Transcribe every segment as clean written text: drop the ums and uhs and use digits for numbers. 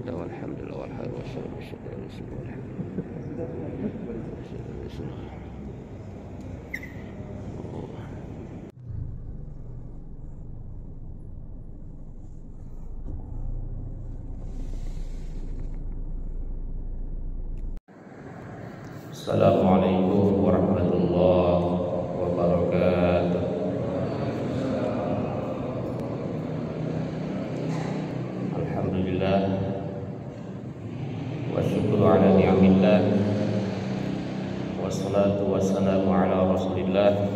Bismillah walhamdulillah walhamdulillah wassalatu Assalamualaikum warahmatullahi wabarakatuh. Alhamdulillah wa syukru ala ni'amillah wassalatu wassalamu ala rasulillah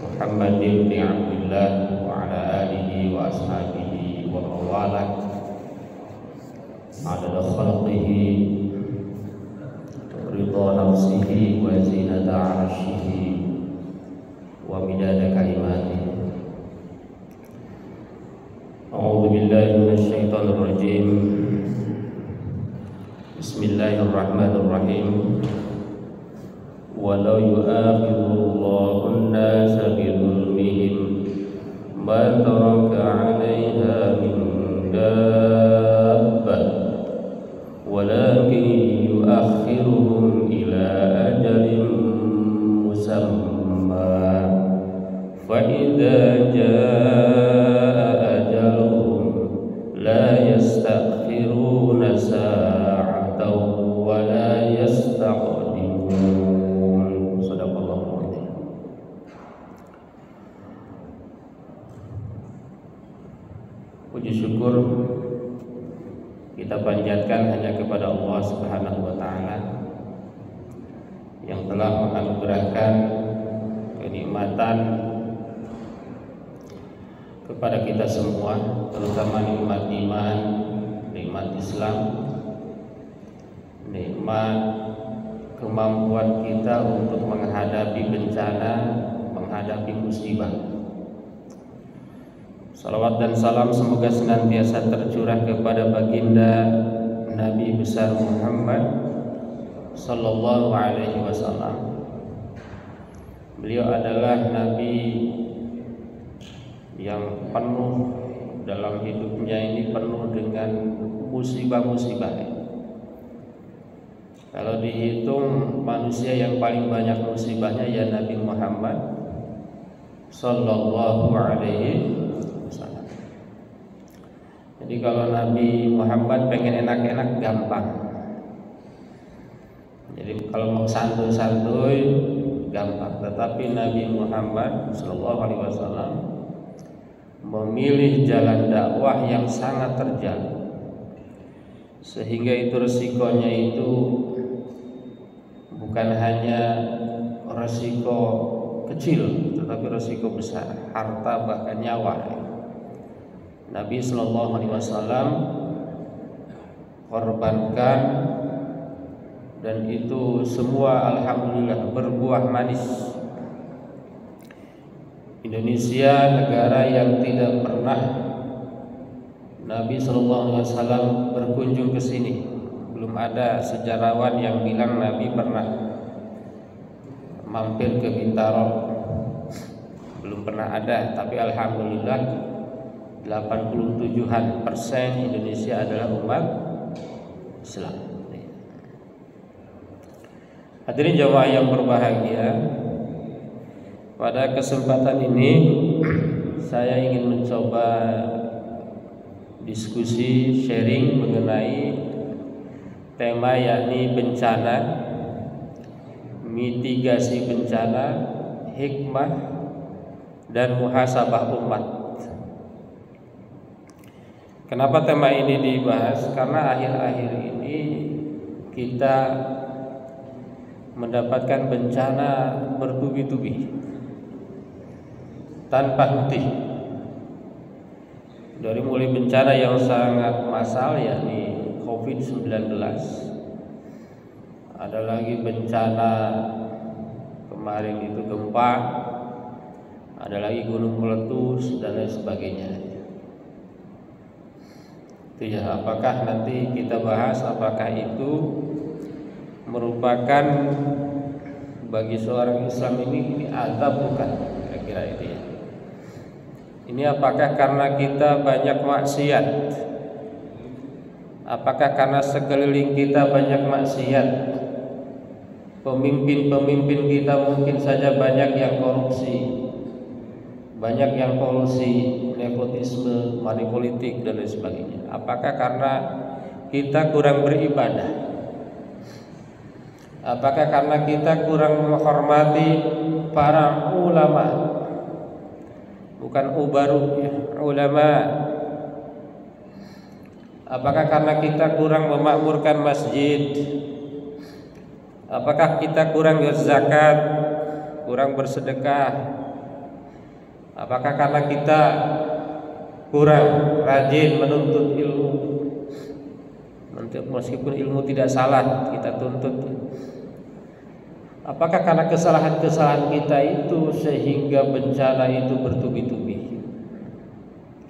Muhammad ibn Abdullah wa ala alihi wa ashabihi wa mawalah adada khalqihi ridha nafsihi wa zinata arshihi wa midada kalimatihi. A'udzu billahi minasyaitonir rajim. Bismillahirrahmanirrahim. Walau yu'akhidullahu an-nasa bi-dhulmihim ma taraka 'alaiha min dabbah walakin yu'akhiruhum ila ajalin musamma fa idza jaa ajaluhum la yastakhiruna sa'atan wa la yastaqdimun. Shadaqallahu adzim. Puji syukur kita panjatkan hanya kepada Allah Subhanahu wa taala yang telah menganugerahkan kenikmatan kepada kita semua, terutama nikmat iman, nikmat Islam, nikmat kemampuan kita untuk menghadapi bencana, menghadapi musibah. Salawat dan salam semoga senantiasa tercurah kepada baginda Nabi besar Muhammad sallallahu alaihi wasallam. Beliau adalah nabi yang penuh dalam hidupnya ini penuh dengan musibah-musibah. Kalau dihitung manusia yang paling banyak musibahnya ya Nabi Muhammad sallallahu alaihi wasallam. Jadi kalau Nabi Muhammad pengen enak-enak gampang. Jadi kalau mau santuy-santuy gampang, tetapi Nabi Muhammad sallallahu alaihi wasallam memilih jalan dakwah yang sangat terjal, sehingga itu resikonya itu bukan hanya resiko kecil, tetapi resiko besar, harta bahkan nyawa. Nabi sallallahu alaihi wasallam korbankan, dan itu semua alhamdulillah berbuah manis. Indonesia negara yang tidak pernah Nabi sallallahu alaihi wasallam berkunjung ke sini. Belum ada sejarawan yang bilang Nabi pernah mampir ke Bintaro. Belum pernah ada, tapi alhamdulillah 87% Indonesia adalah umat Islam. Hadirin jamaah yang berbahagia, pada kesempatan ini saya ingin mencoba diskusi sharing mengenai tema yakni bencana, mitigasi bencana, hikmah dan muhasabah umat. Kenapa tema ini dibahas? Karena akhir-akhir ini kita mendapatkan bencana bertubi-tubi tanpa henti. Dari mulai bencana yang sangat massal yakni COVID-19, ada lagi bencana kemarin itu gempa, ada lagi gunung meletus dan lain sebagainya. Itu ya, apakah nanti kita bahas apakah itu merupakan bagi seorang Islam ini azab bukan, kira-kira itu ya. Ini apakah karena kita banyak maksiat Apakah karena sekeliling kita banyak maksiat? Pemimpin-pemimpin kita mungkin saja banyak yang korupsi, banyak yang kolusi, nepotisme, money politik dan lain sebagainya. Apakah karena kita kurang beribadah? Apakah karena kita kurang menghormati para ulama? Bukan ubaru ya, ulama. Apakah karena kita kurang memakmurkan masjid? Apakah kita kurang berzakat, kurang bersedekah? Apakah karena kita kurang rajin menuntut ilmu? Meskipun ilmu tidak salah, kita tuntut. Apakah karena kesalahan-kesalahan kita itu sehingga bencana itu bertubi-tubi?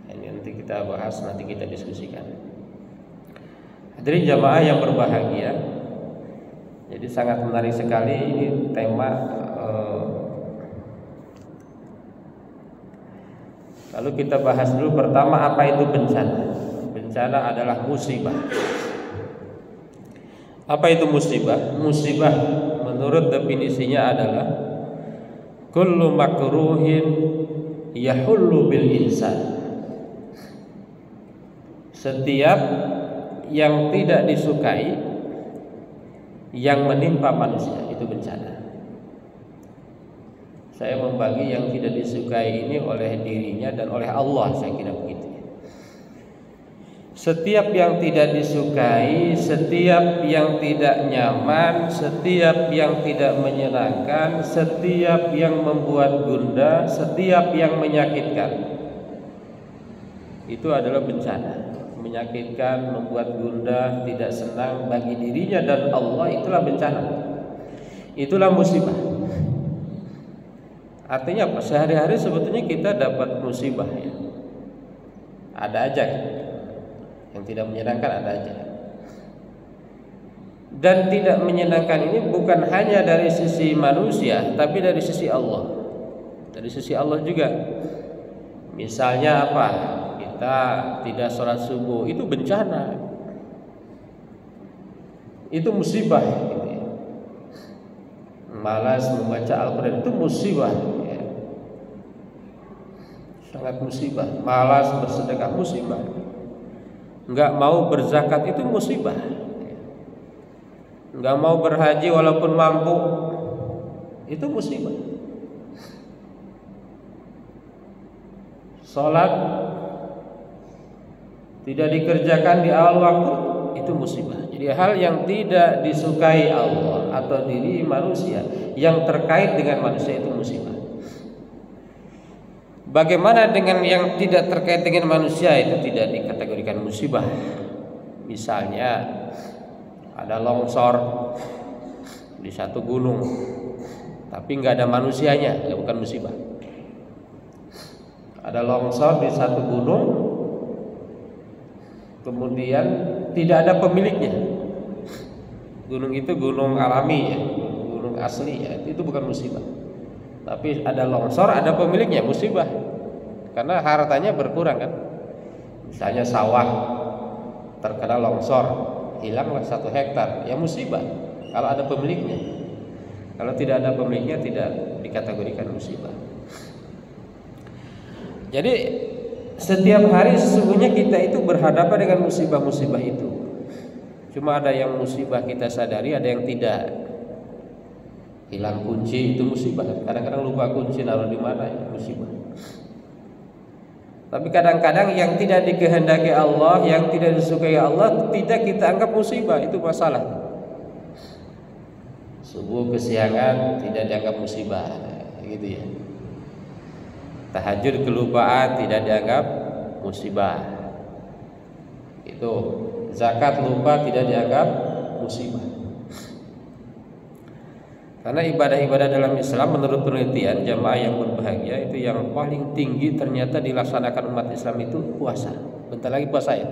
Ini nanti kita bahas, nanti kita diskusikan. Hadirin jamaah yang berbahagia, jadi sangat menarik sekali ini tema. Lalu kita bahas dulu pertama, apa itu bencana? Bencana adalah musibah. Apa itu musibah? Musibah menurut definisinya adalah kullu makruhin yahullu bil insan. Setiap yang tidak disukai yang menimpa manusia itu bencana. Saya membagi yang tidak disukai ini oleh dirinya dan oleh Allah, saya kira begitu. Setiap yang tidak disukai, setiap yang tidak nyaman, setiap yang tidak menyenangkan, setiap yang membuat gundah, setiap yang menyakitkan, itu adalah bencana. Menyakitkan, membuat gundah, tidak senang bagi dirinya dan Allah, itulah bencana. Itulah musibah. Artinya apa? Sehari-hari sebetulnya kita dapat musibah ya. Ada aja yang tidak menyenangkan, ada aja. Dan tidak menyenangkan ini bukan hanya dari sisi manusia, tapi dari sisi Allah. Dari sisi Allah juga. Misalnya apa? Kita tidak sholat subuh, itu bencana, itu musibah gitu ya. Malas membaca Al-Quran itu musibah ya. Sangat musibah. Malas bersedekah musibah. Enggak mau berzakat itu musibah. Enggak mau berhaji walaupun mampu, itu musibah. Sholat tidak dikerjakan di awal waktu, itu musibah. Jadi hal yang tidak disukai Allah atau diri manusia yang terkait dengan manusia itu musibah. Bagaimana dengan yang tidak terkait dengan manusia, itu tidak dikategorikan musibah. Misalnya ada longsor di satu gunung, tapi nggak ada manusianya, ya bukan musibah. Ada longsor di satu gunung, kemudian tidak ada pemiliknya. Gunung itu gunung alami ya, gunung asli ya, itu bukan musibah. Tapi ada longsor, ada pemiliknya, musibah. Karena hartanya berkurang kan. Misalnya sawah terkena longsor, hilanglah 1 hektar, ya musibah kalau ada pemiliknya. Kalau tidak ada pemiliknya tidak dikategorikan musibah. Jadi setiap hari sesungguhnya kita itu berhadapan dengan musibah-musibah itu. Cuma ada yang musibah kita sadari, ada yang tidak. Hilang kunci itu musibah. Kadang-kadang lupa kunci naruh di mana, ya musibah. Tapi kadang-kadang yang tidak dikehendaki Allah, yang tidak disukai Allah, tidak kita anggap musibah, itu masalah. Subuh kesiangan tidak dianggap musibah, gitu ya. Tahajud kelupaan tidak dianggap musibah. Itu zakat lupa tidak dianggap musibah. Karena ibadah-ibadah dalam Islam menurut penelitian jamaah yang berbahagia itu yang paling tinggi ternyata dilaksanakan umat Islam itu puasa. Bentar lagi puasa ya.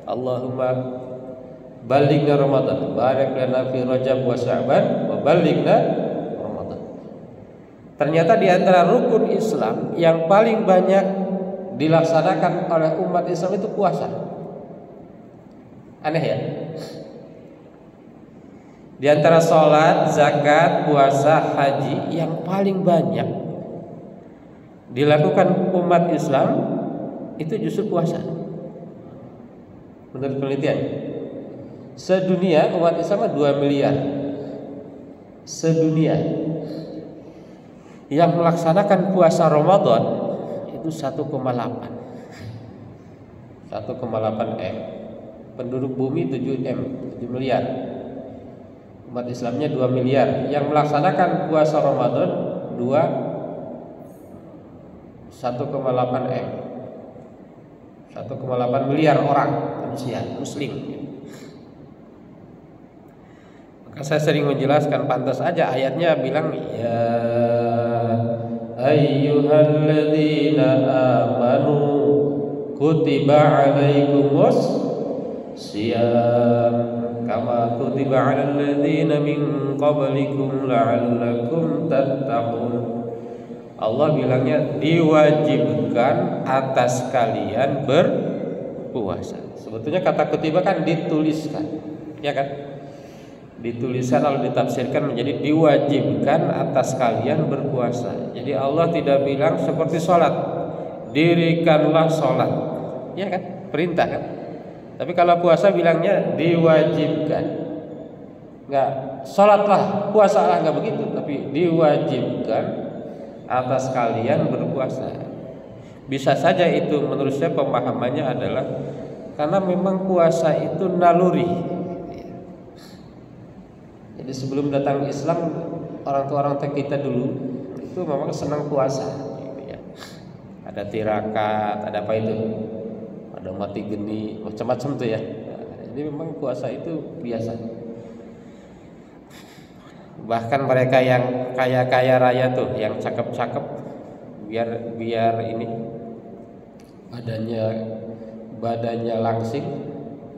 Allahumma balighna Ramadan, barik lana fi Rajab wa Sya'ban wa balighna Ramadan. Ternyata di antara rukun Islam yang paling banyak dilaksanakan oleh umat Islam itu puasa. Aneh ya. Di antara sholat, zakat, puasa, haji yang paling banyak dilakukan umat Islam itu justru puasa. Menurut penelitian, sedunia umat Islam 2 miliar. Sedunia yang melaksanakan puasa Ramadan itu 1,8 M. Penduduk bumi 7 miliar. Umat Islamnya 2 miliar. Yang melaksanakan puasa Ramadan 1,8 M. 1,8 miliar orang manusia muslim. Maka saya sering menjelaskan, pantas aja ayatnya bilang ya ayyuhalladzina amanu kutiba alaikumus siyam kama kutiba alal ladzina min qablikum la'allakum tattaqun. Allah bilangnya diwajibkan atas kalian berpuasa. Sebetulnya kata kutiba kan dituliskan, ya kan? Dituliskan lalu ditafsirkan menjadi diwajibkan atas kalian berpuasa. Jadi Allah tidak bilang seperti sholat, dirikanlah sholat, ya kan? Perintah kan? Tapi kalau puasa bilangnya diwajibkan. Enggak sholatlah, puasalah, enggak begitu, tapi diwajibkan atas kalian berpuasa. Bisa saja itu menurut saya pemahamannya adalah karena memang puasa itu naluri. Jadi sebelum datang Islam, orang tua kita dulu itu memang senang puasa. Ada tirakat, ada apa itu? Ada mati geni, macam-macam tuh ya. Jadi memang puasa itu biasa. Bahkan mereka yang kaya raya tuh, yang cakep-cakep, biar ini badannya langsing,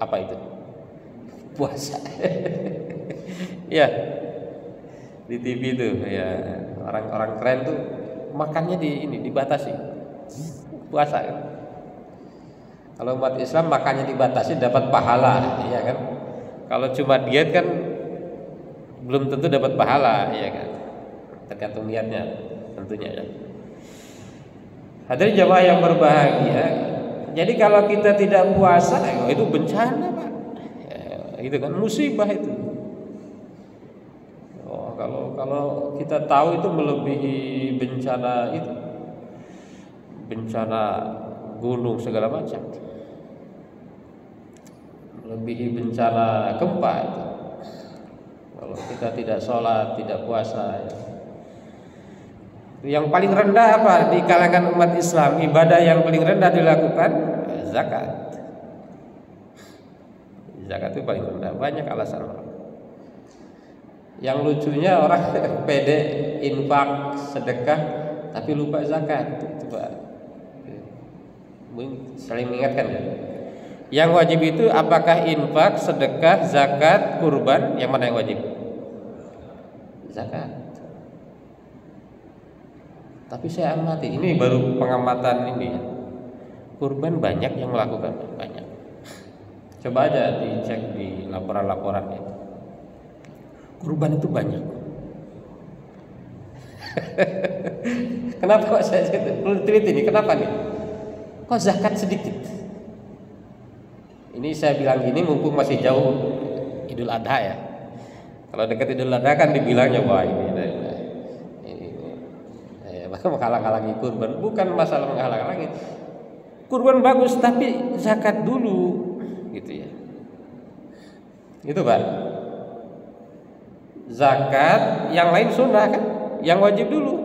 apa itu? Puasa. Ya, di TV tuh ya, orang-orang keren tuh makannya dibatasi, puasa kan. Kalau umat Islam makannya dibatasi dapat pahala, ya kan. Kalau cuma diet kan belum tentu dapat pahala, ya kan. Tergantung niatnya tentunya ya. Hadirin jamaah yang berbahagia. Jadi kalau kita tidak puasa itu bencana, Pak. Ya, itu kan musibah itu. Oh, kalau kita tahu itu melebihi bencana itu. Bencana gunung segala macam. Melebihi bencana gempa itu. Kalau kita tidak sholat, tidak puasa ya. Yang paling rendah apa di kalangan umat Islam? Ibadah yang paling rendah dilakukan zakat. Zakat itu paling rendah. Banyak alasan orang. Yang lucunya orang pede infak, sedekah, tapi lupa zakat. Coba saling mengingatkan ya. Yang wajib itu apakah infak, sedekah, zakat, kurban? Yang mana yang wajib? Zakat. Tapi saya amati, ini baru pengamatan ini ya. Kurban banyak yang melakukan, banyak. Coba aja dicek di laporan-laporan ya. Kurban itu banyak. Kenapa kok saya teliti ini? Kenapa nih? Kok zakat sedikit? Ini saya bilang gini mumpung masih jauh Idul Adha ya. Kalau dekat Idul Adha kan dibilangnya wah ini menghalang-halangi kurban. Bukan masalah menghalang-halangi. Kurban bagus tapi zakat dulu gitu ya. Itu Pak. Zakat, yang lain sunnah kan, yang wajib dulu.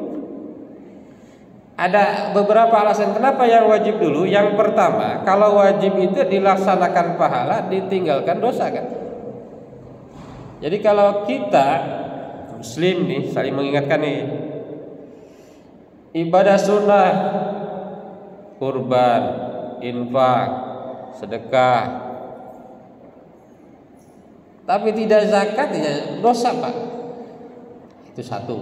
Ada beberapa alasan kenapa yang wajib dulu. Yang pertama, kalau wajib itu dilaksanakan pahala, ditinggalkan dosa kan. Jadi kalau kita muslim nih saling mengingatkan nih, ibadah sunnah, kurban, infak, sedekah, tapi tidak zakat ya dosa Pak. Itu satu.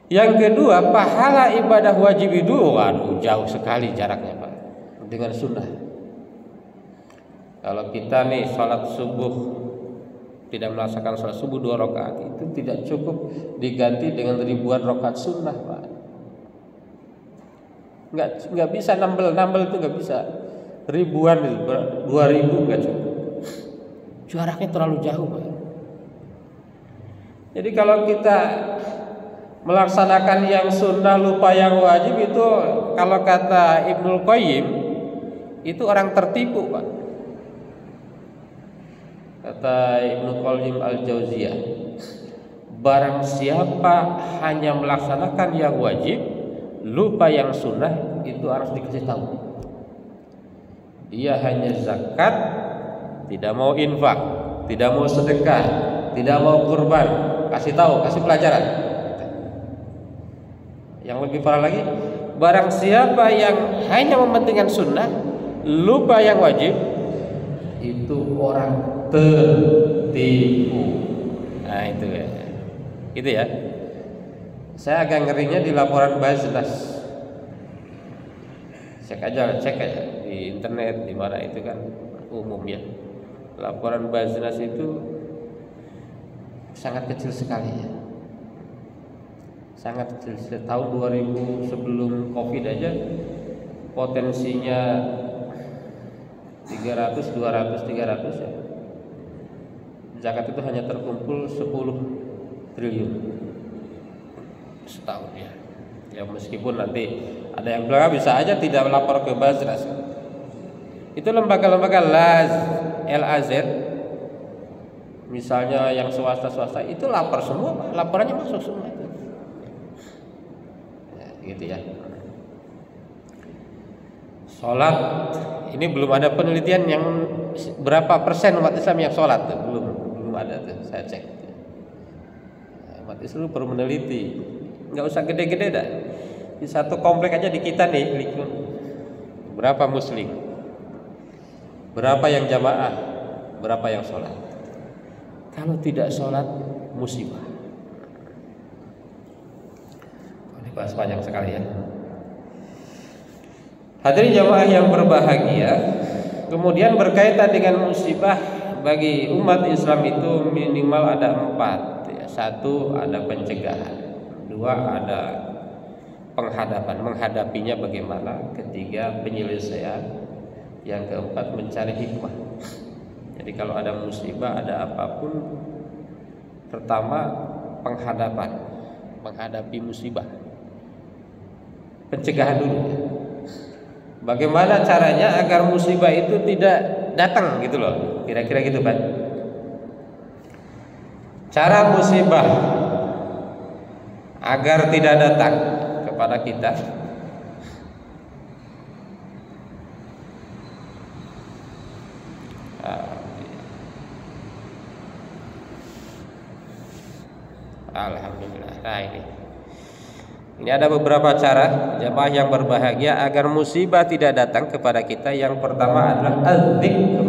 Yang kedua, pahala ibadah wajib itu waduh jauh sekali jaraknya Pak dengan sunnah. Kalau kita nih sholat subuh tidak melaksanakan sholat subuh 2 rakaat, itu tidak cukup diganti dengan ribuan rakaat sunnah, Pak. Nggak bisa nambel itu nggak bisa. Ribuan itu 2000 nggak cukup. Jaraknya terlalu jauh, Pak. Jadi kalau kita melaksanakan yang sunnah lupa yang wajib, itu kalau kata Ibnul Qayyim itu orang tertipu, Pak. Kata Ibnu Qayyim al-Jauziyah, barang siapa hanya melaksanakan yang wajib, lupa yang sunnah, itu harus dikasih tahu. Dia hanya zakat, tidak mau infak, tidak mau sedekah, tidak mau kurban, kasih tahu, kasih pelajaran. Yang lebih parah lagi, barang siapa yang hanya mementingkan sunnah, lupa yang wajib, itu orang tertipu. Nah itu ya. Itu ya. Saya agak ngerinya di laporan Basnas. Cek aja di internet, di mana itu kan umum ya. Laporan Basnas itu sangat kecil sekali ya. Sangat kecil. Tahun 2000 sebelum Covid aja potensinya 300, 200, 300 ya. Zakat itu hanya terkumpul 10 triliun setahun ya. Ya meskipun nanti ada yang bilang bisa aja tidak melapor ke Basnas. Itu lembaga-lembaga LAZ misalnya yang swasta itu lapor semua, laporannya masuk semua itu. Ya, gitu ya. Sholat ini belum ada penelitian yang berapa persen umat Islam yang sholat tuh. Belum ada tuh, saya cek. Umat Islam perlu meneliti, nggak usah gede-gede dah. Di satu komplek aja di kita nih, berapa muslim, berapa yang jamaah, berapa yang sholat. Kalau tidak sholat musibah. Ini bahas panjang sekali ya. Hadirin jamaah yang berbahagia, kemudian berkaitan dengan musibah bagi umat Islam itu minimal ada 4 ya. 1 ada pencegahan, 2 ada penghadapan, menghadapinya bagaimana, 3 penyelesaian, yang 4 mencari hikmah. Jadi kalau ada musibah, ada apapun, pertama penghadapan, menghadapi musibah, pencegahan dulu ya. Bagaimana caranya agar musibah itu tidak datang gitu loh, kira-kira gitu Pak. Cara musibah agar tidak datang kepada kita, alhamdulillah. Nah ini ada beberapa cara jamaah yang berbahagia agar musibah tidak datang kepada kita. Yang pertama adalah az-zikr.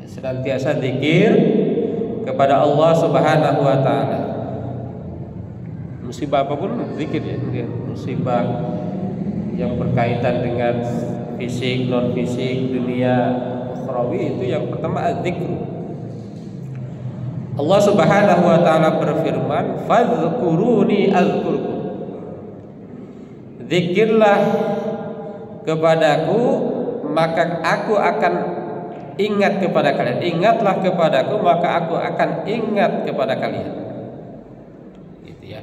Senantiasa zikir kepada Allah Subhanahu wa taala. Musibah apapun zikir ya. Musibah yang berkaitan dengan fisik, non fisik, dunia ukhrawi, itu yang pertama az-zikr. Allah Subhanahu wa taala berfirman, "Fadhkuruni azkurkum." Zikirlah kepadaku, maka aku akan ingat kepada kalian. Ingatlah kepadaku, maka aku akan ingat kepada kalian. Gitu ya.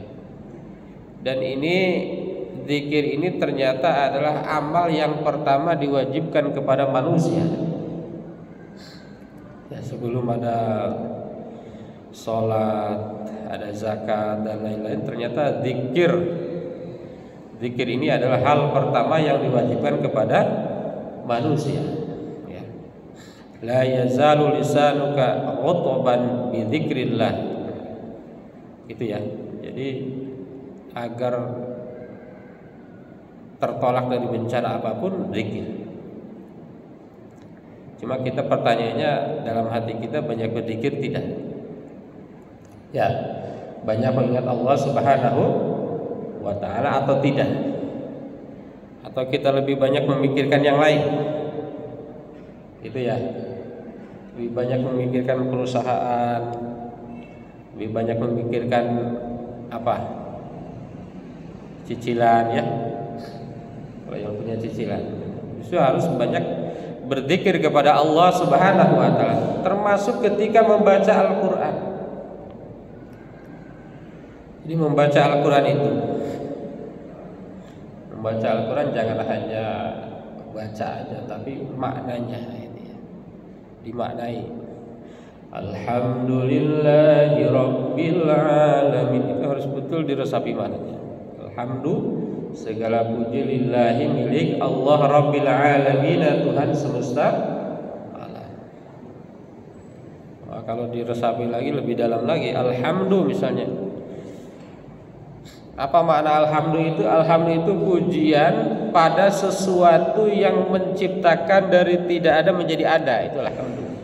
Dan ini zikir ini ternyata adalah amal yang pertama diwajibkan kepada manusia. Ya, sebelum ada sholat, ada zakat dan lain-lain, ternyata zikir ini adalah hal pertama yang diwajibkan kepada manusia ya. La yazalu lisanuka rutban bi dzikrillah, gitu ya. Jadi agar tertolak dari bencana apapun, zikir. Cuma kita pertanyaannya, dalam hati kita banyak berzikir tidak? Ya, banyak mengingat Allah Subhanahu wa taala atau tidak? Atau kita lebih banyak memikirkan yang lain? Itu ya. Lebih banyak memikirkan perusahaan, lebih banyak memikirkan apa? Cicilan ya. Kalau yang punya cicilan, justru harus banyak berzikir kepada Allah Subhanahu wa taala, termasuk ketika membaca Al-Qur'an. Jadi membaca Al-Qur'an itu, membaca Al-Qur'an jangan hanya baca aja, tapi maknanya ini ya, dimaknai. Alhamdulillahi Rabbil Alamin, itu harus betul diresapi maknanya. Alhamdulillah, segala puji lillahi, milik Allah Rabbil Alamin, Tuhan semesta alam. Nah, kalau diresapi lagi lebih dalam lagi, alhamdulillah misalnya. Apa makna alhamdulillah itu? Alhamdulillah itu pujian pada sesuatu yang menciptakan dari tidak ada menjadi ada, itulah alhamdulillah.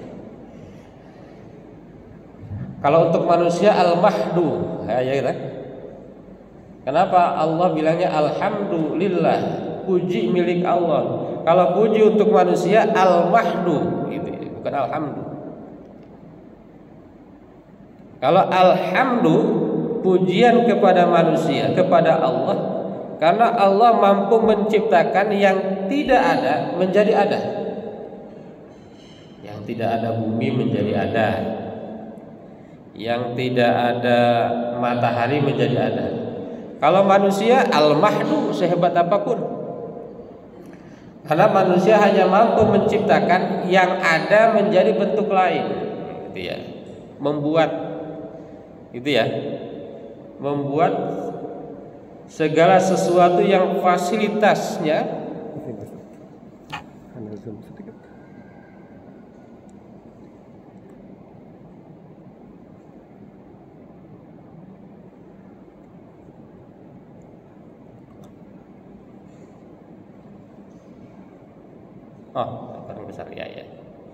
Kalau untuk manusia al-mahdu, ya gitu. Kenapa Allah bilangnya alhamdulillah, puji milik Allah? Kalau puji untuk manusia al-mahdu, gitu, bukan alhamdu. Kalau alhamdu, pujian kepada manusia, kepada Allah, karena Allah mampu menciptakan yang tidak ada menjadi ada, yang tidak ada bumi menjadi ada, yang tidak ada matahari menjadi ada. Kalau manusia al-mahdu, sehebat apapun, karena manusia hanya mampu menciptakan yang ada menjadi bentuk lain, gitu ya, membuat, gitu ya, membuat segala sesuatu yang fasilitasnya paling besar ya,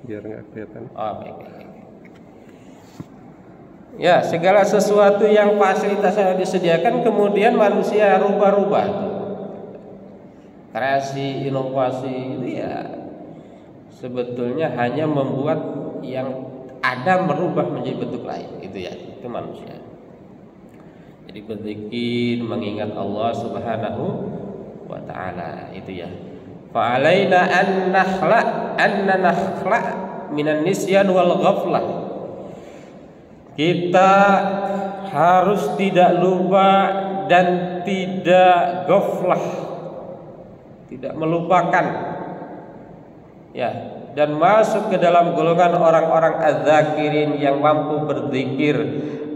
biar nggak kelihatan. Baik. Ya, segala sesuatu yang fasilitasnya disediakan kemudian manusia rubah-rubah. Kreasi, inovasi itu ya sebetulnya hanya membuat yang ada merubah menjadi bentuk lain, itu ya, itu manusia. Jadi berzikir, mengingat Allah Subhanahu wa taala, itu ya. Fa'alaina an nakhla minan nisyan wal ghaflah. Kita harus tidak lupa dan tidak ghaflah, tidak melupakan, ya, dan masuk ke dalam golongan orang-orang az-zakirin yang mampu berzikir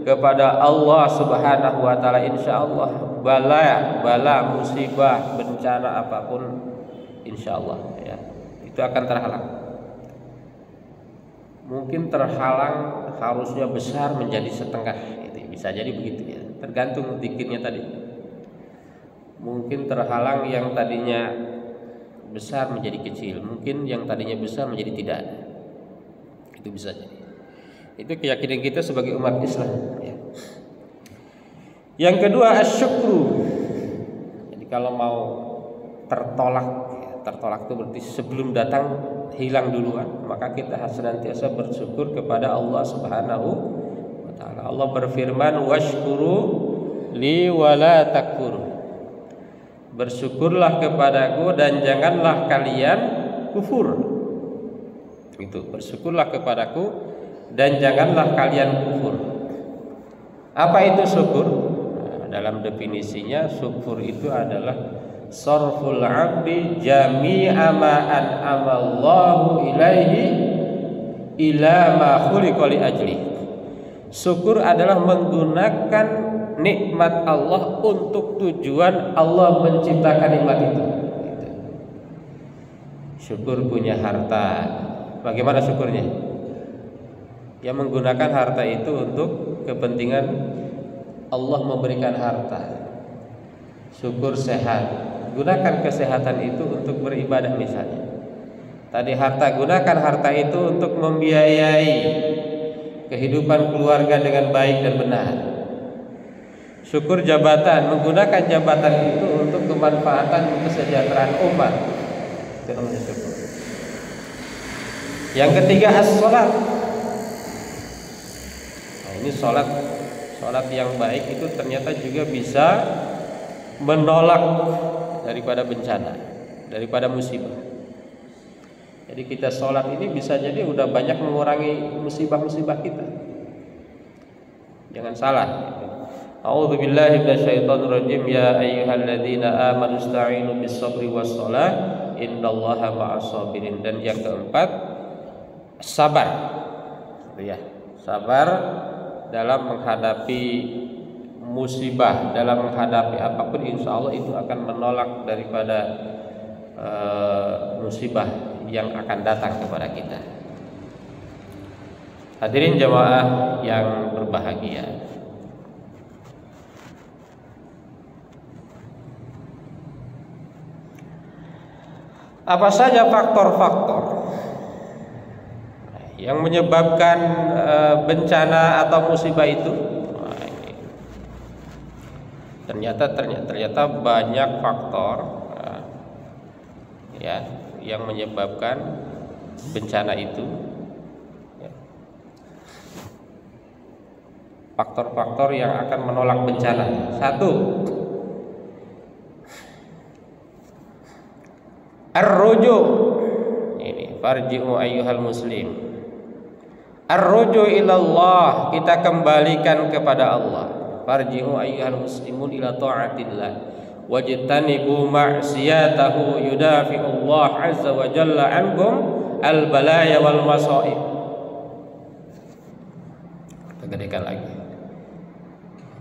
kepada Allah Subhanahu wa taala. Insyaallah bala musibah bencana apapun, insyaallah ya, itu akan terhalang. Mungkin terhalang harusnya besar menjadi setengah, itu bisa jadi begitu ya, tergantung zikirnya tadi. Mungkin terhalang yang tadinya besar menjadi kecil, mungkin yang tadinya besar menjadi tidak ada, itu bisa jadi. Itu keyakinan kita sebagai umat Islam ya. Yang kedua asyukru. Jadi kalau mau tertolak itu berarti sebelum datang hilang duluan, maka kita harus senantiasa bersyukur kepada Allah Subhanahu wa taala. Allah berfirman, washkuru li wala takfuru. Bersyukurlah kepadaku dan janganlah kalian kufur. Itu, bersyukurlah kepadaku dan janganlah kalian kufur. Apa itu syukur? Nah, dalam definisinya syukur itu adalah sarful abdi jami'a ma an'amallahu ilaihi ila ma khuliqa li ajli. Syukur adalah menggunakan nikmat Allah untuk tujuan Allah menciptakan nikmat itu. Syukur punya harta, bagaimana syukurnya? Ya, menggunakan harta itu untuk kepentingan Allah memberikan harta. Syukur sehat, gunakan kesehatan itu untuk beribadah misalnya. Tadi harta, gunakan harta itu untuk membiayai kehidupan keluarga dengan baik dan benar. Syukur jabatan, menggunakan jabatan itu untuk kemanfaatan kesejahteraan umat. Itu namanya syukur. Yang ketiga as-sholat. Nah, ini sholat yang baik itu ternyata juga bisa menolak daripada bencana, daripada musibah. Jadi kita sholat ini bisa jadi udah banyak mengurangi musibah-musibah kita. Jangan salah. A'udzubillahi minasyaitonirrajim. Ya ayyuhalladzina amanu ista'inu bis-sabri was-shalah innallaha ma'as-sabirin. Dan yang keempat, sabar. Ya, sabar dalam menghadapi musibah, dalam menghadapi apapun, insya Allah itu akan menolak daripada musibah yang akan datang kepada kita. Hadirin jamaah yang berbahagia, apa saja faktor-faktor yang menyebabkan bencana atau musibah itu? Nah, ini. Ternyata banyak faktor ya yang menyebabkan bencana itu. Ya. Faktor-faktor yang akan menolak bencana. Satu, ar-ruju. Ini farji'u ayyuhal muslim. Ar-ruju ilallah, kita kembalikan kepada Allah. Farji'u ayyuhal muslimun ila ta'atillah wajtanibu ma'siyatahu yudafi'ullah azza wa jalla ankum al-balaya wal masaib. Kita gedekan lagi.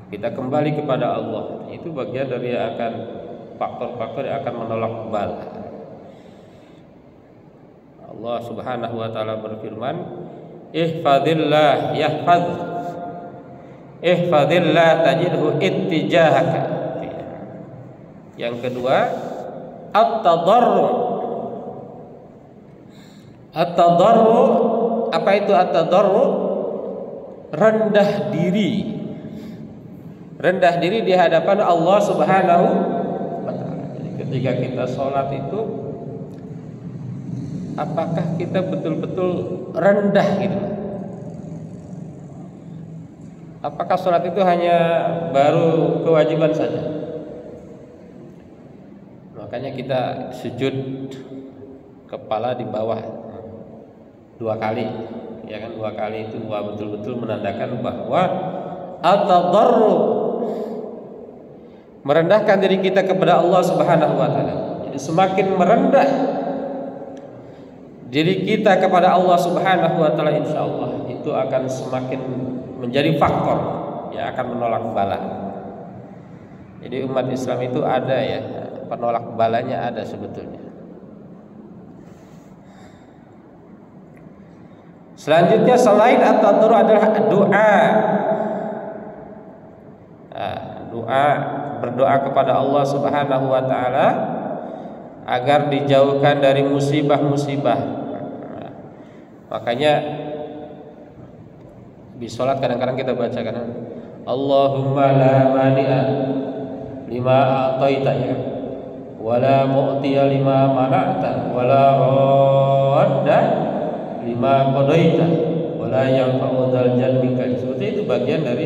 Kita kembali kepada Allah. Itu bagian dari akan faktor-faktor yang akan menolak bala. Allah Subhanahu wa taala berfirman, ihfazillah yahfaz, ihfazillah tajidhu ittijahaka. Yang kedua, at-tadarru. At-tadarru, apa itu at-tadarru? Rendah diri. Rendah diri di hadapan Allah Subhanahu wa taala. Jadi ketika kita sholat itu, apakah kita betul-betul rendah gitu? Apakah sholat itu hanya baru kewajiban saja? Makanya kita sujud kepala di bawah 2 kali, ya kan? 2 kali itu betul-betul menandakan bahwa at-tadarru, merendahkan diri kita kepada Allah Subhanahu wa taala. Jadi semakin merendah diri kita kepada Allah Subhanahu wa taala, insyaallah itu akan semakin menjadi faktor yang akan menolak bala. Jadi umat Islam itu ada ya, penolak balanya ada sebetulnya. Selanjutnya selain at-tadarru adalah doa. Doa, berdoa kepada Allah Subhanahu wa taala agar dijauhkan dari musibah-musibah. Makanya di sholat kadang-kadang kita baca kan, Allahumma la mani'a lima a'taita ya, wala mu'tiya lima mana'ta, wala radda lima qadaita, wala yanfa'u dzal jaddi minka. Seperti itu bagian dari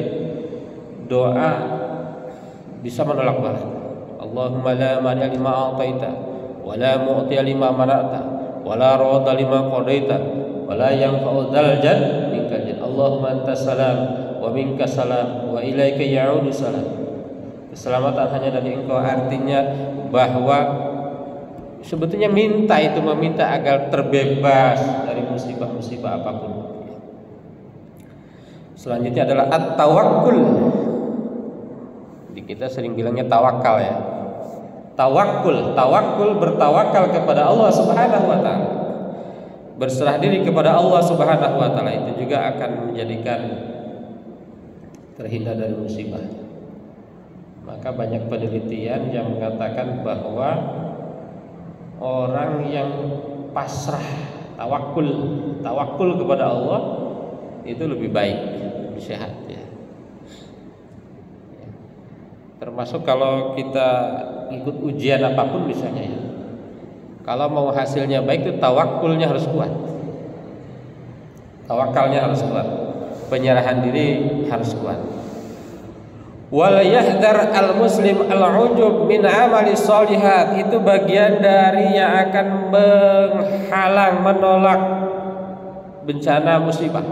doa bisa menolak bala. Allahumma la mani'a lima a'taita, wala mu'tiya lima mana'ta, wala radda lima qadaita, wala yanfa'u dzal jaddi minka. Allahumma antas salam wa minkas salam wa ilaika ya'udu salam. Keselamatan hanya dari Engkau, artinya bahwa sebetulnya minta itu meminta agar terbebas dari musibah-musibah apapun. Selanjutnya adalah at-tawakkul. Jadi kita sering bilangnya tawakal ya. Tawakul bertawakal kepada Allah Subhanahu wa taala. Berserah diri kepada Allah Subhanahu wa taala itu juga akan menjadikan terhindar dari musibah. Maka banyak penelitian yang mengatakan bahwa orang yang pasrah, tawakul kepada Allah itu lebih baik, lebih sehat ya. Termasuk kalau kita ikut ujian apapun misalnya ya, kalau mau hasilnya baik itu tawakulnya harus kuat. tawakalnya harus kuat, penyerahan diri harus kuat. Wal yahdar al muslim al ujub min amali sholihat, itu bagian dari yang akan menghalang, menolak bencana musibah.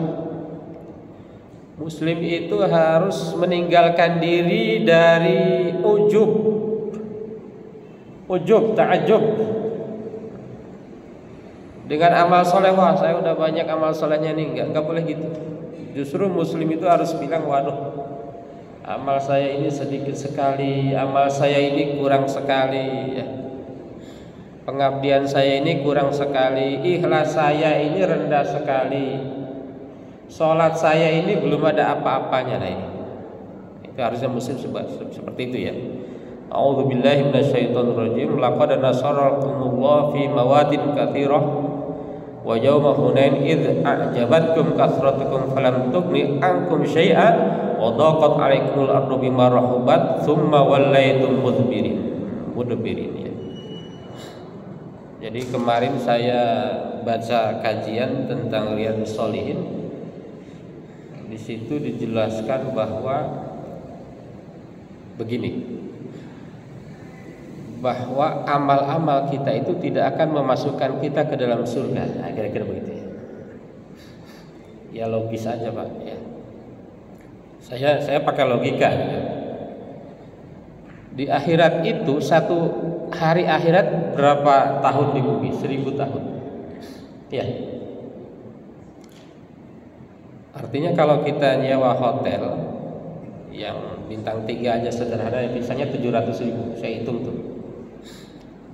Muslim itu harus meninggalkan diri dari ujub, ta'ajub dengan amal soleh. Wah, saya udah banyak amal solehnya nih, enggak boleh gitu. Justru muslim itu harus bilang, waduh, amal saya ini sedikit sekali, amal saya ini kurang sekali, ya. Pengabdian saya ini kurang sekali, ikhlas saya ini rendah sekali, sholat saya ini belum ada apa-apanya. Nah, ini itu harusnya muslim seperti itu ya. A'udzubillahi minasyaitonirrajim. Laqad nasarakumullahu fi mawadin katsirah wa yawma hunain id a'jabatkum kasratukum falam tughni ankum syai'an wa daqat 'alaikumul ardu bima rahabat tsumma wallaytum mudbirin ya. Jadi kemarin saya baca kajian tentang Riyadhus Shalihin. Di situ dijelaskan bahwa begini, bahwa amal-amal kita itu tidak akan memasukkan kita ke dalam surga. Nah, kira-kira begitu ya. Ya logis aja Pak ya. Saya pakai logika ya. Di akhirat itu, satu hari akhirat berapa tahun di bumi? 1000 tahun. Ya. Artinya kalau kita nyewa hotel yang bintang 3 aja sederhana, misalnya 700.000, saya hitung tuh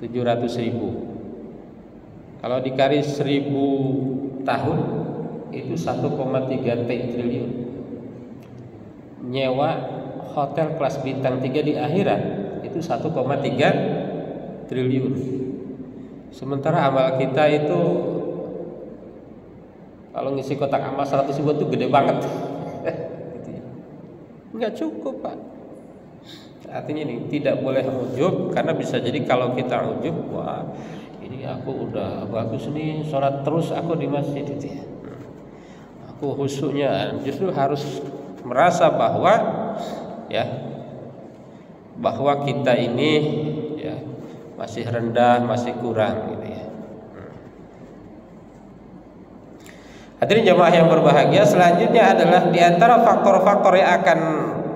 700.000. Kalau dikali 1000 tahun itu 1,3 triliun. Nyewa hotel kelas bintang 3 di akhirat itu 1,3 triliun. Sementara amal kita itu kalau ngisi kotak amal 100.000 itu gede banget. Enggak cukup Pak. Artinya ini tidak boleh ujub, karena bisa jadi kalau kita ujub, wah ini aku udah bagus nih, sholat terus aku di masjid itu ya. Aku khusyuknya. Justru harus merasa bahwa ya, bahwa kita ini ya masih rendah, masih kurang gitu ya. Hadirin jemaah yang berbahagia, selanjutnya adalah di antara faktor-faktor yang akan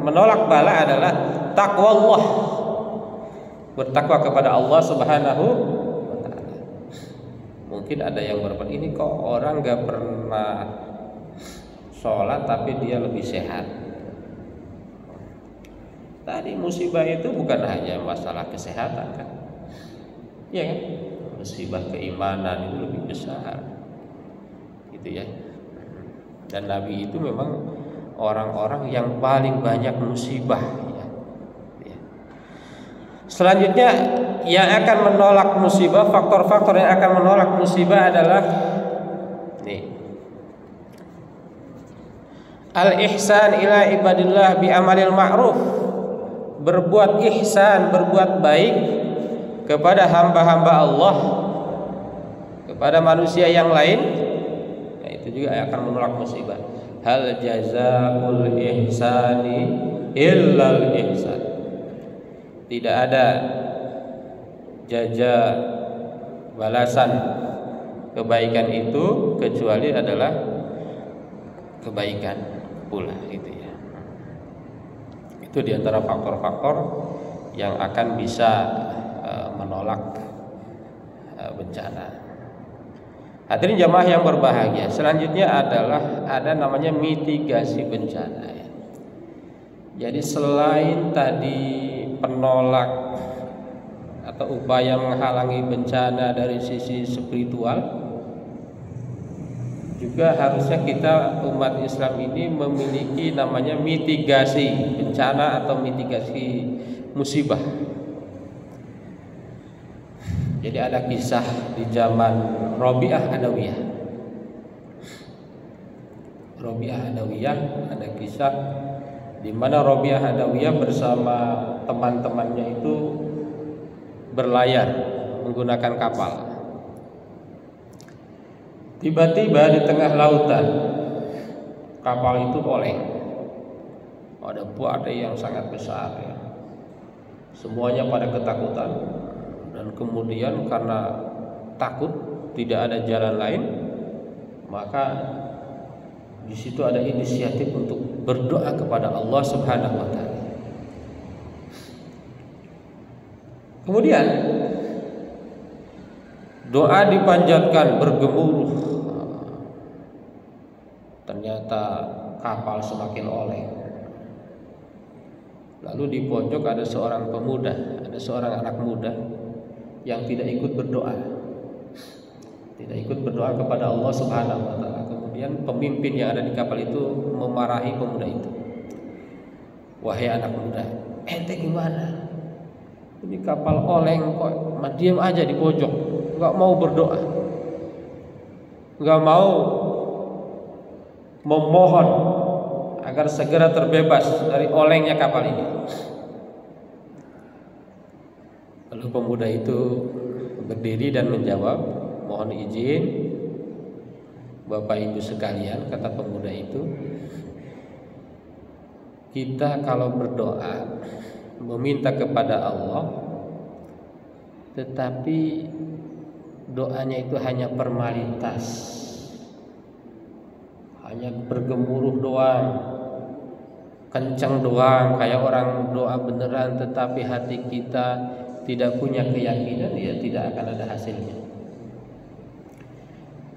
menolak bala adalah takwa Allah, bertakwa kepada Allah Subhanahu wa ta'ala. Mungkin ada yang berpikir, ini kok orang gak pernah sholat tapi dia lebih sehat. Tadi musibah itu bukan hanya masalah kesehatan kan, ya kan? Musibah keimanan itu lebih besar gitu ya. Dan Nabi itu memang orang-orang yang paling banyak musibah ya. Selanjutnya yang akan menolak musibah, faktor-faktor yang akan menolak musibah adalah nih, al-ihsan ila ibadillah bi amalil ma'ruf, berbuat ihsan, berbuat baik kepada hamba-hamba Allah, kepada manusia yang lain. Nah, itu juga akan menolak musibah. Hal jazaul ihsani illal ihsan. Tidak ada jaza balasan kebaikan itu kecuali adalah kebaikan pula gitu ya. Itu diantara faktor-faktor yang akan bisa menolak bencana. Hadirin jamaah yang berbahagia, selanjutnya adalah ada namanya mitigasi bencana ya. Jadi selain tadi penolak atau upaya menghalangi bencana dari sisi spiritual, juga harusnya kita umat Islam ini memiliki namanya mitigasi bencana atau mitigasi musibah. Jadi ada kisah di zaman Rabi'ah Adawiyah. Rabi'ah Adawiyah, ada kisah di mana Rabi'ah Adawiyah bersama teman-temannya itu berlayar menggunakan kapal. Tiba-tiba di tengah lautan kapal itu oleng. Ada badai yang sangat besar ya. Semuanya pada ketakutan, dan kemudian karena takut tidak ada jalan lain, maka di situ ada inisiatif untuk berdoa kepada Allah Subhanahu wa taala. Kemudian doa dipanjatkan bergemuruh. Ternyata kapal semakin oleng. Lalu di pojok ada seorang pemuda, ada seorang anak muda yang tidak ikut berdoa. Tidak ikut berdoa kepada Allah Subhanahu wa taala. Kemudian pemimpin yang ada di kapal itu memarahi pemuda itu. Wahai anak muda, ente gimana? Ini kapal oleng kok, diam aja di pojok, nggak mau berdoa, nggak mau memohon agar segera terbebas dari olengnya kapal ini. Lalu pemuda itu berdiri dan menjawab, mohon izin Bapak Ibu sekalian, kata pemuda itu, kita kalau berdoa meminta kepada Allah, tetapi doanya itu hanya formalitas, hanya bergemuruh doang, kencang doang, kayak orang doa beneran, tetapi hati kita tidak punya keyakinan, ya tidak akan ada hasilnya.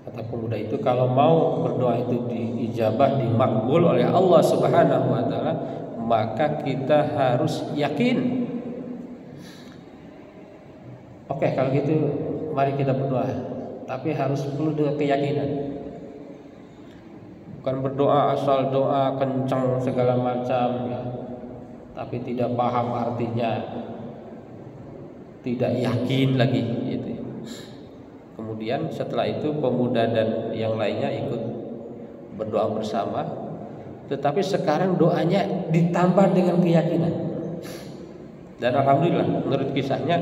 Kata pemuda itu, kalau mau berdoa itu diijabah, dimakbul oleh Allah Subhanahu wa taala, maka kita harus yakin. Oke, kalau gitu mari kita berdoa, tapi harus perlu dengan keyakinan. Bukan berdoa asal doa kencang segala macam ya, tapi tidak paham artinya, tidak yakin lagi gitu. Kemudian setelah itu pemuda dan yang lainnya ikut berdoa bersama, tetapi sekarang doanya ditambah dengan keyakinan. Dan alhamdulillah menurut kisahnya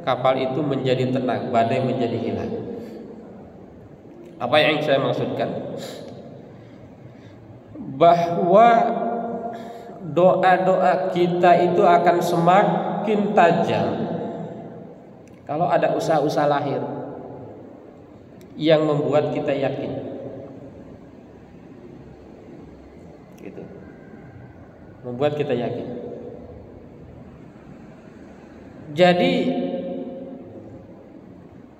kapal itu menjadi tenang, badai menjadi hilang. Apa yang saya maksudkan? Bahwa doa-doa kita itu akan semakin tajam kalau ada usaha-usaha lahir yang membuat kita yakin. Gitu. Membuat kita yakin. Jadi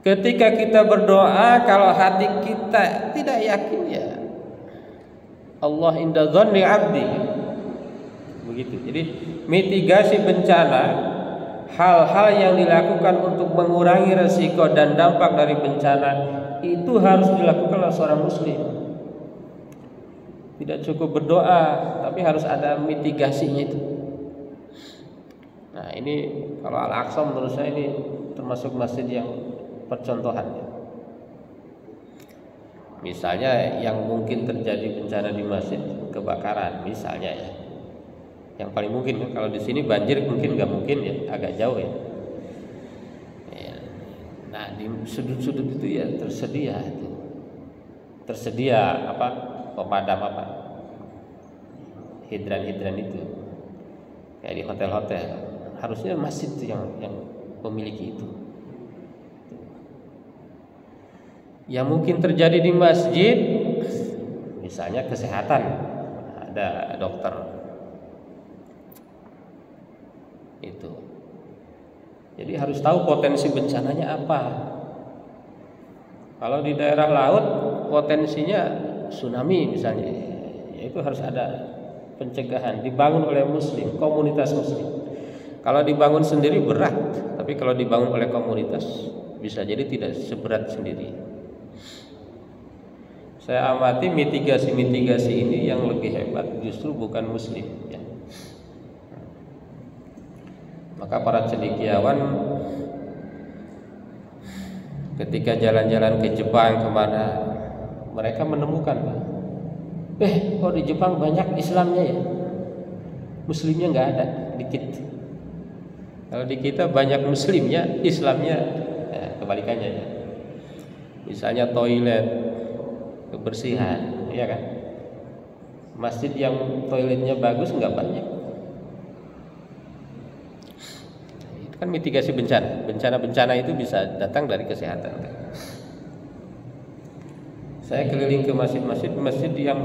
ketika kita berdoa, kalau hati kita tidak yakin, ya Allah inda dzanni 'abdi. Begitu. Jadi mitigasi bencana, hal-hal yang dilakukan untuk mengurangi resiko dan dampak dari bencana itu harus dilakukan oleh seorang muslim. Tidak cukup berdoa, tapi harus ada mitigasinya itu. Nah, ini kalau Al-Aqsa menurut saya ini termasuk masjid yang percontohannya. Misalnya yang mungkin terjadi bencana di masjid, kebakaran misalnya ya. Yang paling mungkin kan, kalau di sini banjir mungkin nggak mungkin ya, agak jauh ya. Nah, di sudut-sudut itu ya tersedia apa, pemadam apa, hidran itu kayak di hotel-hotel. Harusnya masjid itu yang memiliki itu. Yang mungkin terjadi di masjid, misalnya kesehatan, ada dokter itu. Jadi harus tahu potensi bencananya apa. Kalau di daerah laut potensinya tsunami misalnya, ya itu harus ada pencegahan, dibangun oleh muslim, komunitas muslim. Kalau dibangun sendiri berat, tapi kalau dibangun oleh komunitas bisa jadi tidak seberat sendiri. Saya amati mitigasi ini yang lebih hebat justru bukan muslim ya. Maka para cendekiawan ketika jalan-jalan ke Jepang kemana, mereka menemukan, kok di Jepang banyak Islamnya ya, muslimnya nggak ada, dikit. Kalau di kita banyak muslimnya, Islamnya ya, kebalikannya ya. Misalnya toilet, kebersihan, ya kan? Masjid yang toiletnya bagus nggak banyak. Itu kan mitigasi bencana. Bencana-bencana itu bisa datang dari kesehatan. Saya keliling ke masjid yang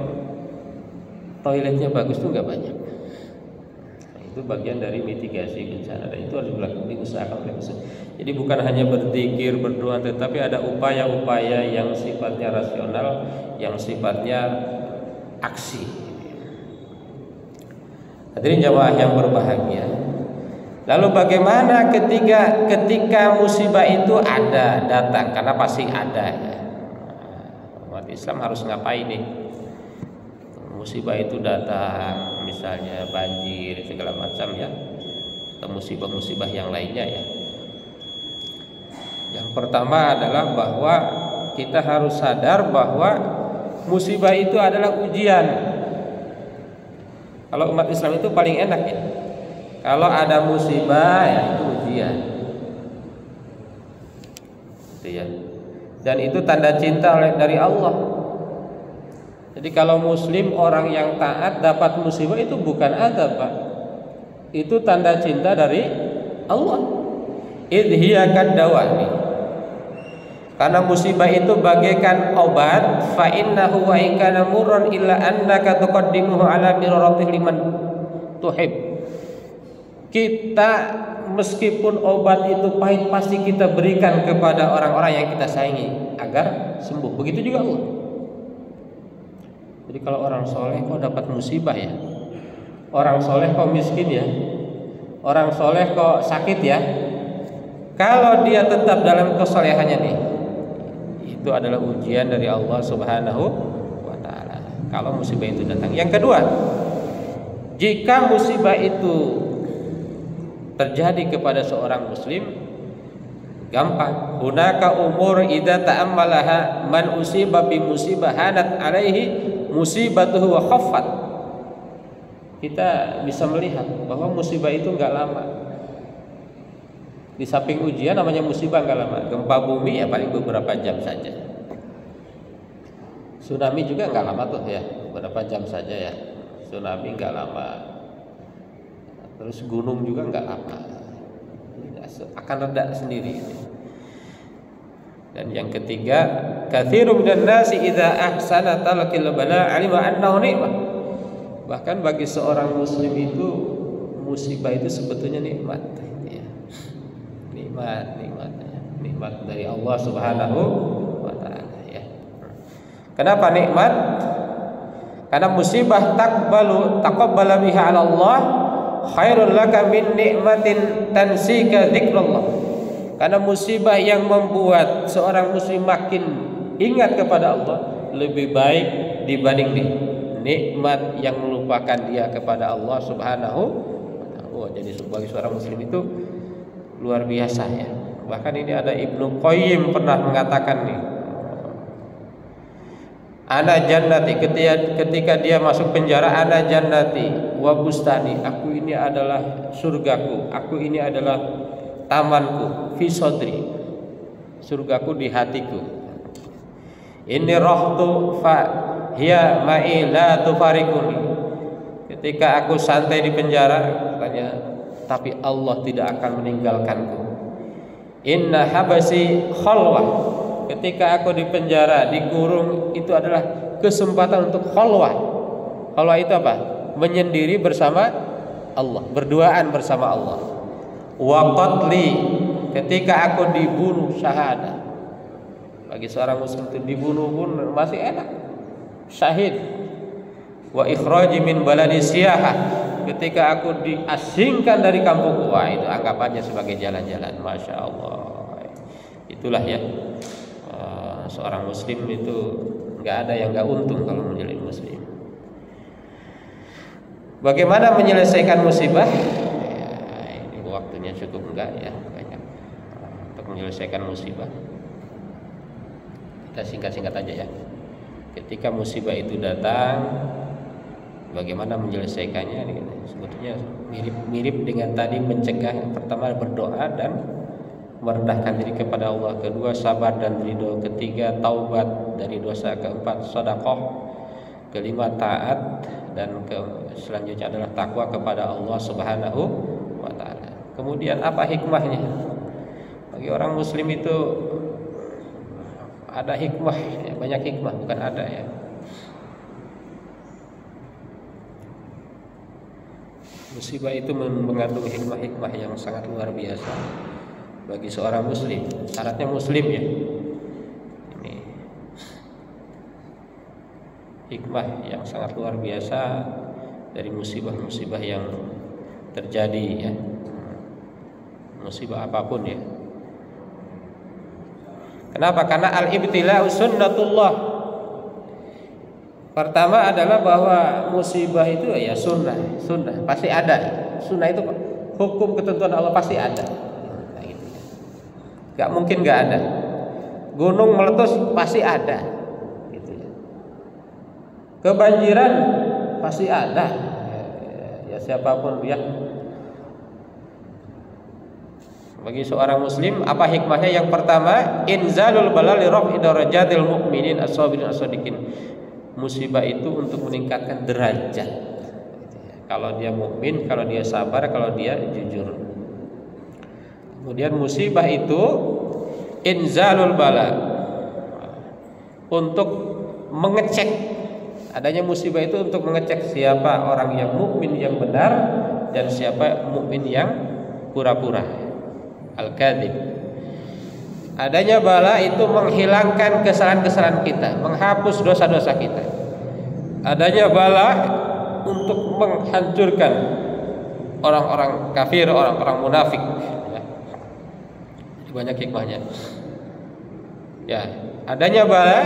toiletnya bagus tuh nggak banyak. Itu bagian dari mitigasi bencana dan itu harus diusahakan oleh muslim. Jadi bukan hanya berzikir, berdoa, tetapi ada upaya-upaya yang sifatnya rasional, yang sifatnya aksi. Hadirin jamaah yang berbahagia. Lalu bagaimana ketika musibah itu ada datang, karena pasti ada ya. Umat Islam harus ngapain nih? Musibah itu datang, misalnya banjir segala macam ya, atau musibah-musibah yang lainnya ya. Yang pertama adalah bahwa kita harus sadar bahwa musibah itu adalah ujian. Kalau umat Islam itu paling enak ya, kalau ada musibah ya itu ujian, gitu ya. Dan itu tanda cinta dari Allah. Jadi kalau muslim orang yang taat dapat musibah itu bukan azab, Pak. Itu tanda cinta dari Allah. Idhiya kadawani. Karena musibah itu bagaikan obat, fa innahu wa ikana murran illa annaka tuqaddimuhu ala mirratih liman tuhib. Kita meskipun obat itu pahit pasti kita berikan kepada orang-orang yang kita sayangi agar sembuh. Begitu juga Allah. Jadi kalau orang soleh kok dapat musibah ya, orang soleh kok miskin ya, orang soleh kok sakit ya, kalau dia tetap dalam kesolehannya nih, itu adalah ujian dari Allah Subhanahu wa ta'ala. Kalau musibah itu datang. Yang kedua, jika musibah itu terjadi kepada seorang muslim, gampang. Hunaka umur idza ta'ammalaha man usiba bi musibah hanat alaihi musibatuhu wa khaffat. Kita bisa melihat bahwa musibah itu enggak lama. Di samping ujian namanya musibah enggak lama. Gempa bumi ya paling beberapa jam saja. Tsunami juga enggak lama tuh ya, beberapa jam saja ya. Tsunami enggak lama. Terus gunung juga enggak lama. Akan reda sendiri. Dan yang ketiga, katsirun minan nasi idza ahsana talaqil bala alima annahu ni'mah. Bahkan bagi seorang muslim itu musibah itu sebetulnya nikmat ya. Nikmat dari Allah Subhanahu wa ta'ala ya. Kenapa nikmat? Karena musibah taqabbala biha 'ala Allah khairul laka min nikmatin tansika dzikrullah. Karena musibah yang membuat seorang muslim makin ingat kepada Allah lebih baik dibanding nikmat yang melupakan dia kepada Allah Subhanahu wa ta'ala. Jadi sebagai seorang muslim itu luar biasa ya. Bahkan ini ada Ibnu Qayyim pernah mengatakan nih, ana jannati, ketika dia masuk penjara, ana jannati wa bustani, aku ini adalah surgaku, aku ini adalah tamanku, fi sodri, surgaku di hatiku. Ini rohtu fa hiya ma'i la tufarikuni. Ketika aku santai di penjara, katanya, tapi Allah tidak akan meninggalkanku. Inna habasi khalwah. Ketika aku di penjara, dikurung, itu adalah kesempatan untuk khalwah. Khalwah itu apa? Menyendiri bersama Allah, berduaan bersama Allah. Wa qatli, ketika aku dibunuh syahadah. Bagi seorang muslim itu dibunuh pun masih enak, syahid. Wa ikhraji min baladi siyahah, ketika aku diasingkan dari kampungku, wah itu anggapannya sebagai jalan-jalan. Masya Allah. Itulah ya, seorang muslim itu nggak ada yang nggak untung kalau menjadi muslim. Bagaimana menyelesaikan musibah? Waktunya cukup enggak ya banyak untuk menyelesaikan musibah. Kita singkat-singkat aja ya. Ketika musibah itu datang, bagaimana menyelesaikannya? Sebetulnya mirip dengan tadi mencegah. Yang pertama berdoa dan merendahkan diri kepada Allah. Kedua sabar dan ridho. Ketiga taubat dari dosa. Keempat sedekah. kelima taat, dan selanjutnya adalah takwa kepada Allah Subhanahu wa taala. Kemudian apa hikmahnya? Bagi orang muslim itu ada hikmah, ya, banyak hikmah, bukan ada ya. Musibah itu mengandung hikmah-hikmah yang sangat luar biasa bagi seorang muslim. Syaratnya muslim ya. Ini hikmah yang sangat luar biasa dari musibah-musibah yang terjadi ya. Musibah apapun ya. Kenapa? Karena al-ibtila'u sunnatullah. Pertama adalah bahwa musibah itu ya sunnah pasti ada. Sunnah itu hukum ketentuan Allah pasti ada. Nah, gitu. Gak mungkin gak ada. Gunung meletus pasti ada. Gitu ya. Kebanjiran pasti ada. Ya siapapun ya. Bagi seorang muslim apa hikmahnya? Yang pertama, inzalul bala li raf'i darajatil mu'minin as-sabirin as-shadiqin. Musibah itu untuk meningkatkan derajat. Kalau dia mukmin, kalau dia sabar, kalau dia jujur. Kemudian musibah itu inzalul bala, untuk mengecek. Adanya musibah itu untuk mengecek siapa orang yang mukmin yang benar dan siapa mukmin yang pura-pura, al-kadzib. Adanya bala itu menghilangkan kesalahan-kesalahan kita, menghapus dosa-dosa kita. Adanya bala untuk menghancurkan orang-orang kafir, orang-orang munafik. Ya. Banyak hikmahnya. Ya, adanya bala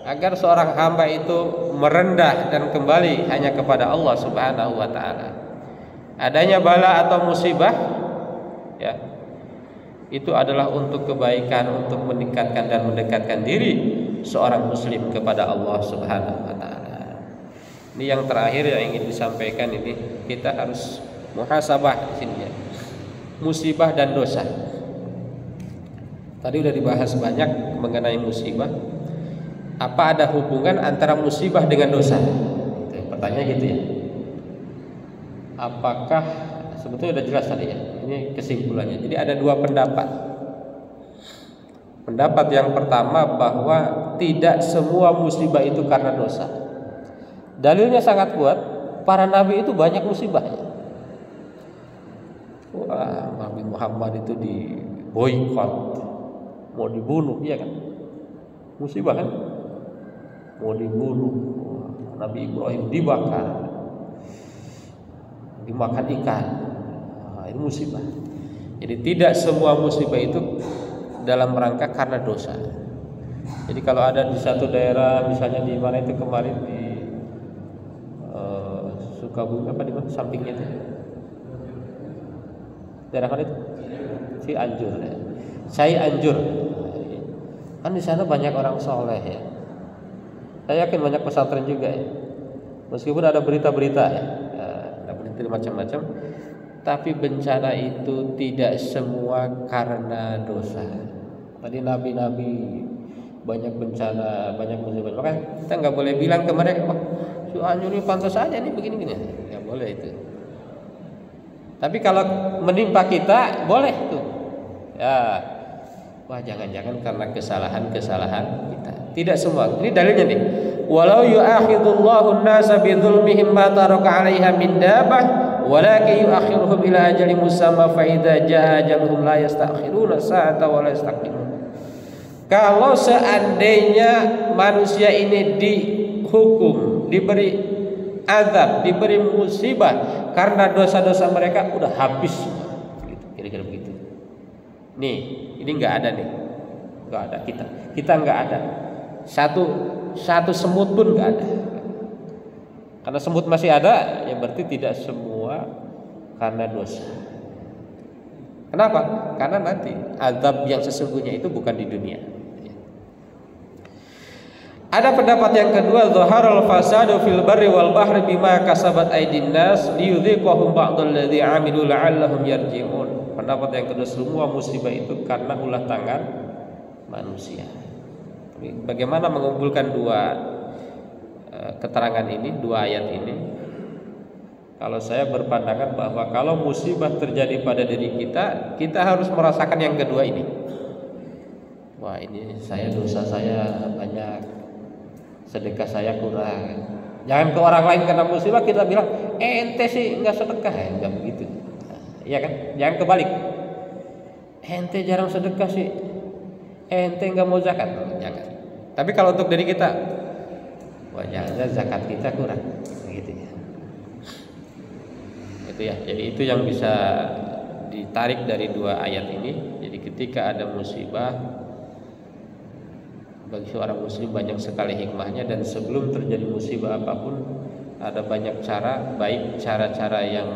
agar seorang hamba itu merendah dan kembali hanya kepada Allah Subhanahu wa taala. Adanya bala atau musibah ya, itu adalah untuk kebaikan, untuk meningkatkan dan mendekatkan diri seorang muslim kepada Allah Subhanahu wa taala. Ini yang terakhir yang ingin disampaikan, ini kita harus muhasabah di sini ya. Musibah dan dosa. Tadi udah dibahas banyak mengenai musibah. Apa ada hubungan antara musibah dengan dosa? Pertanyaan gitu ya. Apakah sebetulnya sudah jelas tadi ya. Ini kesimpulannya. Jadi ada dua pendapat. Pendapat yang pertama bahwa tidak semua musibah itu karena dosa. Dalilnya sangat kuat. Para nabi itu banyak musibahnya. Wah, Nabi Muhammad itu diboikot, mau dibunuh, iya kan? Musibah kan? Mau dibunuh. Nabi Ibrahim dibakar, dimakan ikan. Ini musibah. Jadi tidak semua musibah itu dalam rangka karena dosa. Jadi kalau ada di satu daerah, misalnya di mana itu kemarin di Sukabumi apa di mana sampingnya itu, daerah mana itu? Cianjur ya. Cianjur. Kan di sana banyak orang soleh ya. Saya yakin banyak pesantren juga ya. Meskipun ada berita-berita ya, ada berita macam-macam. Tapi bencana itu tidak semua karena dosa. Tadi nabi-nabi banyak bencana, banyak musibah. Maka kita nggak boleh bilang ke mereka, wah, Cianjur ini pantas aja nih begini-begini. Nggak boleh itu. Tapi kalau menimpa kita, boleh tuh. Ya, wah jangan-jangan karena kesalahan-kesalahan kita. Tidak semua. Ini dalilnya nih. Walau yu'akhidullahu an-nasa bi dzulmihim ma taraka 'alaiha min dabah walakin yu'akhiruhum ila ajalin musamma fa idza jaa ajaluhum la yastakhiruna sa'ata wa la yastaqdimun. Kalau seandainya manusia ini dihukum, diberi azab, diberi musibah karena dosa-dosa mereka, udah habis gitu, kira-kira begitu. Nih, ini nggak ada nih, nggak ada kita nggak ada satu semut pun nggak ada. Karena semut masih ada, ya berarti tidak semua karena dosa. Kenapa? Karena nanti azab yang sesungguhnya itu bukan di dunia. Ada pendapat yang kedua, zaharal fasadu fil barri wal bahri bima kasabat aydin nas liyudhiqahum ba'dal ladzi 'amilu la'allahum yarji'un. Pendapat yang kedua, semua musibah itu karena ulah tangan manusia. Bagaimana mengumpulkan dua keterangan ini, dua ayat ini, kalau saya berpandangan bahwa kalau musibah terjadi pada diri kita, kita harus merasakan yang kedua ini. Wah, ini dosa saya banyak, sedekah saya kurang. Jangan ke orang lain karena musibah kita bilang, ente sih nggak sedekah, nggak begitu. Iya kan? Jangan kebalik. Ente jarang sedekah sih, ente nggak mau zakat, jangan. Tapi kalau untuk diri kita, wah jangan zakat kita kurang, begitu ya. Itu ya. Jadi itu yang bisa ditarik dari dua ayat ini. Jadi ketika ada musibah, bagi seorang muslim banyak sekali hikmahnya, dan sebelum terjadi musibah apapun ada banyak cara, baik cara-cara yang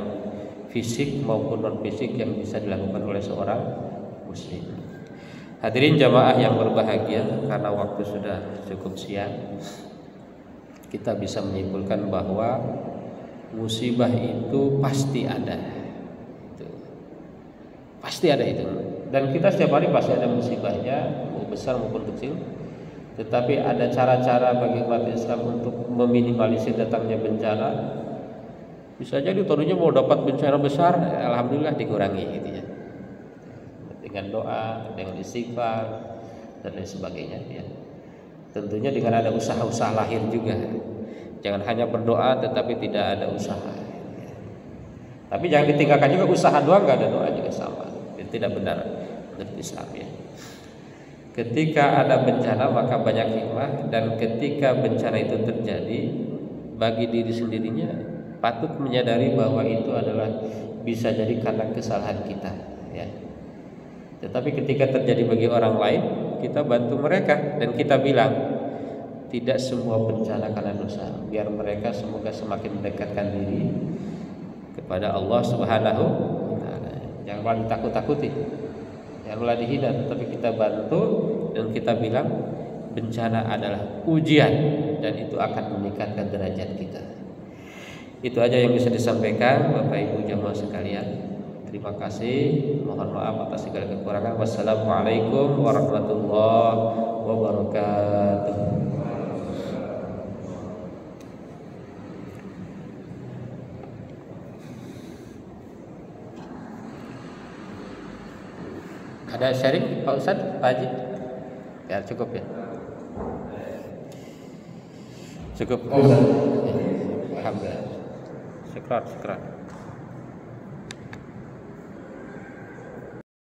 fisik maupun non fisik yang bisa dilakukan oleh seorang muslim. Hadirin jamaah yang berbahagia, karena waktu sudah cukup siang, kita bisa menyimpulkan bahwa musibah itu pasti ada, pasti ada itu, dan kita setiap hari pasti ada musibahnya, mau besar maupun kecil. Tetapi ada cara-cara bagi umat Islam untuk meminimalisir datangnya bencana. Bisa jadi tahunnya mau dapat bencana besar, alhamdulillah dikurangi, gitu ya, dengan doa, dengan istighfar dan lain sebagainya. Ya. Tentunya dengan ada usaha-usaha lahir juga. Jangan hanya berdoa tetapi tidak ada usaha. Tapi jangan ditinggalkan juga usaha doa, nggak ada doa juga sama. Itu tidak benar menurut Islam ya. Ketika ada bencana maka banyak hikmah, dan ketika bencana itu terjadi bagi diri sendirinya patut menyadari bahwa itu adalah bisa jadi karena kesalahan kita ya. Tetapi ketika terjadi bagi orang lain, kita bantu mereka dan kita bilang tidak semua bencana karena dosa. Biar mereka semoga semakin mendekatkan diri kepada Allah Subhanahu wa taala. Janganlah ditakut-takuti, janganlah dihina, tapi kita bantu dan kita bilang bencana adalah ujian dan itu akan meningkatkan derajat kita. Itu aja yang bisa disampaikan Bapak Ibu jamaah sekalian. Terima kasih. Mohon maaf atas segala kekurangan. Wassalamualaikum warahmatullahi wabarakatuh. Ada sharing Pak Ustadz, Pak Haji? Ya cukup ya. Cukup. Alhamdulillah. Syukran.